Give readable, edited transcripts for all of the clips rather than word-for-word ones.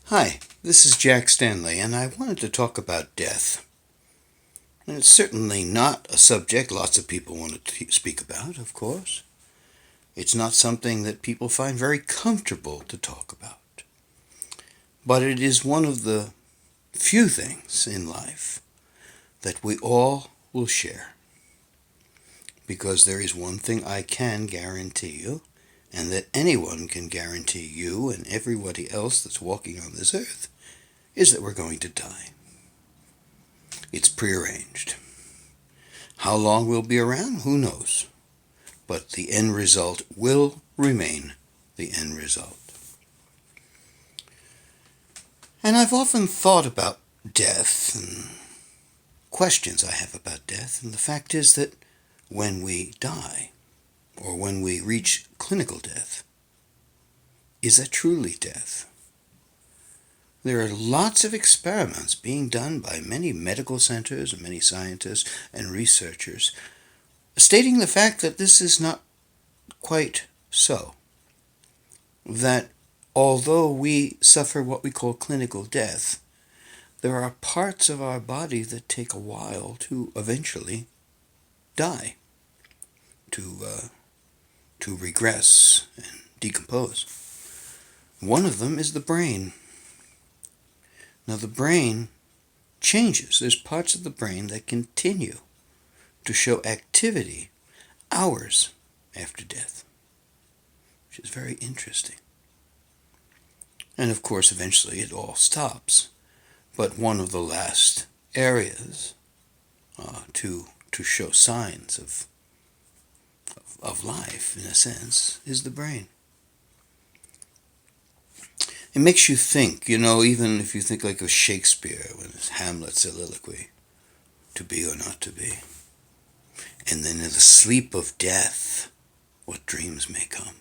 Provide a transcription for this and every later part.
Hi, this is Jack Stanley, and I wanted to talk about death. And it's certainly not a subject lots of people want to speak about, of course. It's not something that people find very comfortable to talk about. But it is one of the few things in life that we all will share. Because there is one thing I can guarantee you, and that anyone can guarantee you and everybody else that's walking on this earth, is that we're going to die. It's prearranged. How long we'll be around, who knows? But the end result will remain the end result. And I've often thought about death and questions I have about death, and the fact is that when we die, or when we reach clinical death, is that truly death? There are lots of experiments being done by many medical centers and many scientists and researchers stating the fact that this is not quite so. That although we suffer what we call clinical death, there are parts of our body that take a while to eventually die, to regress and decompose. One of them is the brain. Now the brain changes. There's parts of the brain that continue to show activity hours after death, which is very interesting. And of course, eventually it all stops. But one of the last areas to show signs of life, in a sense, is the brain. It makes you think, even if you think like of Shakespeare, when it's Hamlet's soliloquy, to be or not to be. And then in the sleep of death, what dreams may come.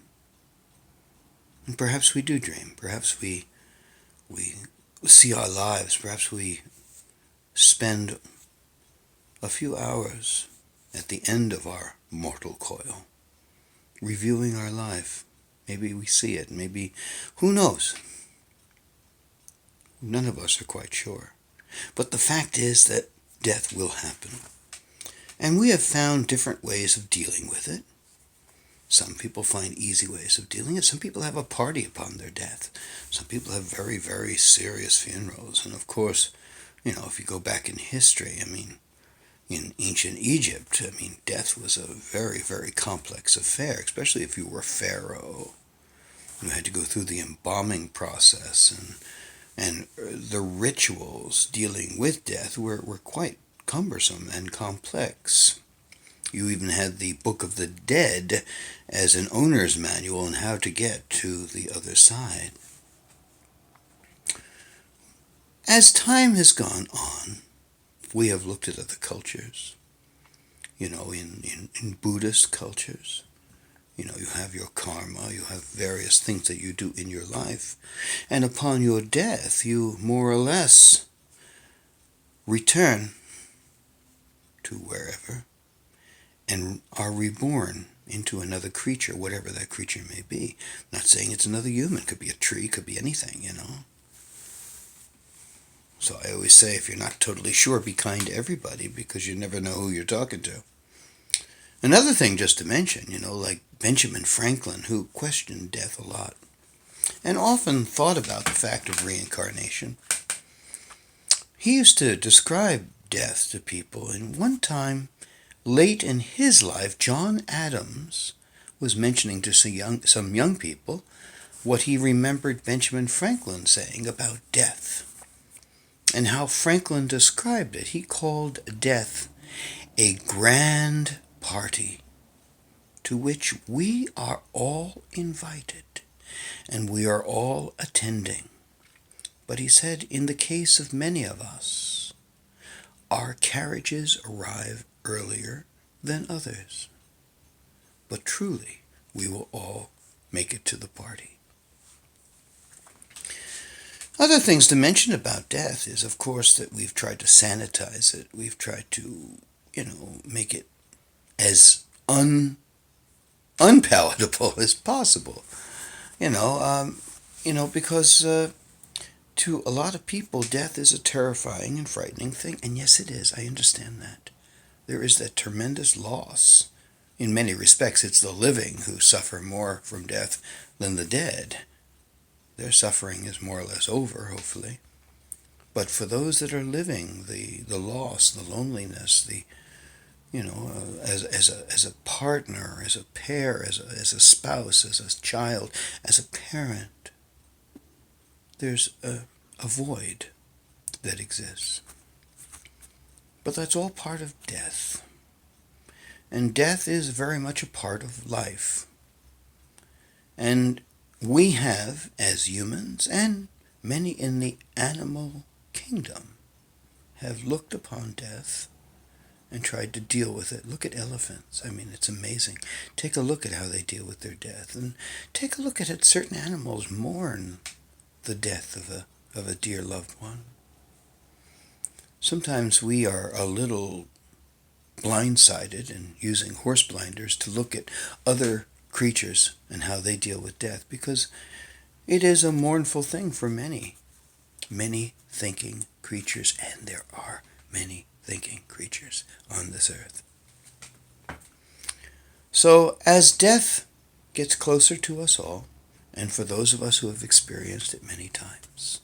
And perhaps we do dream. Perhaps we see our lives. Perhaps we spend a few hours at the end of our mortal coil, reviewing our life. Maybe we see it. Maybe, who knows? None of us are quite sure. But the fact is that death will happen. And we have found different ways of dealing with it. Some people find easy ways of dealing with it. Some people have a party upon their death. Some people have very, very serious funerals. And of course, if you go back in history, in ancient Egypt, death was a very, very complex affair, especially if you were pharaoh. You had to go through the embalming process, and the rituals dealing with death were quite cumbersome and complex. You even had the Book of the Dead as an owner's manual on how to get to the other side. As time has gone on, we have looked at other cultures. In Buddhist cultures, you have your karma, you have various things that you do in your life, and upon your death, you more or less return to wherever and are reborn into another creature, whatever that creature may be. Not saying it's another human, could be a tree, could be anything, So I always say, if you're not totally sure, be kind to everybody, because you never know who you're talking to. Another thing just to mention, like Benjamin Franklin, who questioned death a lot and often thought about the fact of reincarnation. He used to describe death to people, and one time, late in his life, John Adams was mentioning to some young people what he remembered Benjamin Franklin saying about death, and how Franklin described it. He called death a grand party to which we are all invited and we are all attending. But he said, in the case of many of us, our carriages arrive earlier than others. But truly, we will all make it to the party. Other things to mention about death is, of course, that we've tried to sanitize it. We've tried to, make it as unpalatable as possible. Because To a lot of people, death is a terrifying and frightening thing. And yes, it is. I understand that. There is that tremendous loss. In many respects, it's the living who suffer more from death than the dead. Their suffering is more or less over, hopefully. But for those that are living, the loss, the loneliness, as a partner, as a pair, as a spouse, as a child, as a parent, there's a void that exists. But that's all part of death. And death is very much a part of life. And we have, as humans, and many in the animal kingdom, have looked upon death and tried to deal with it. Look at elephants. I mean, it's amazing. Take a look at how they deal with their death. And take a look at it. Certain animals mourn the death of a dear loved one. Sometimes we are a little blindsided and using horse blinders to look at other creatures and how they deal with death, because it is a mournful thing for many thinking creatures, and there are many thinking creatures on this earth. So as death gets closer to us all, and for those of us who have experienced it many times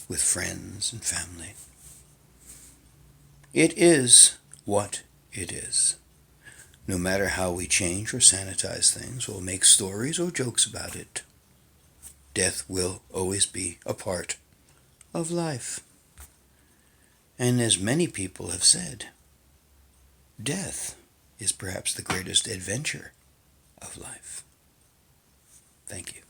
with friends and family, it is what it is. No matter how we change or sanitize things or make stories or jokes about it, death will always be a part of life. And as many people have said, death is perhaps the greatest adventure of life. Thank you.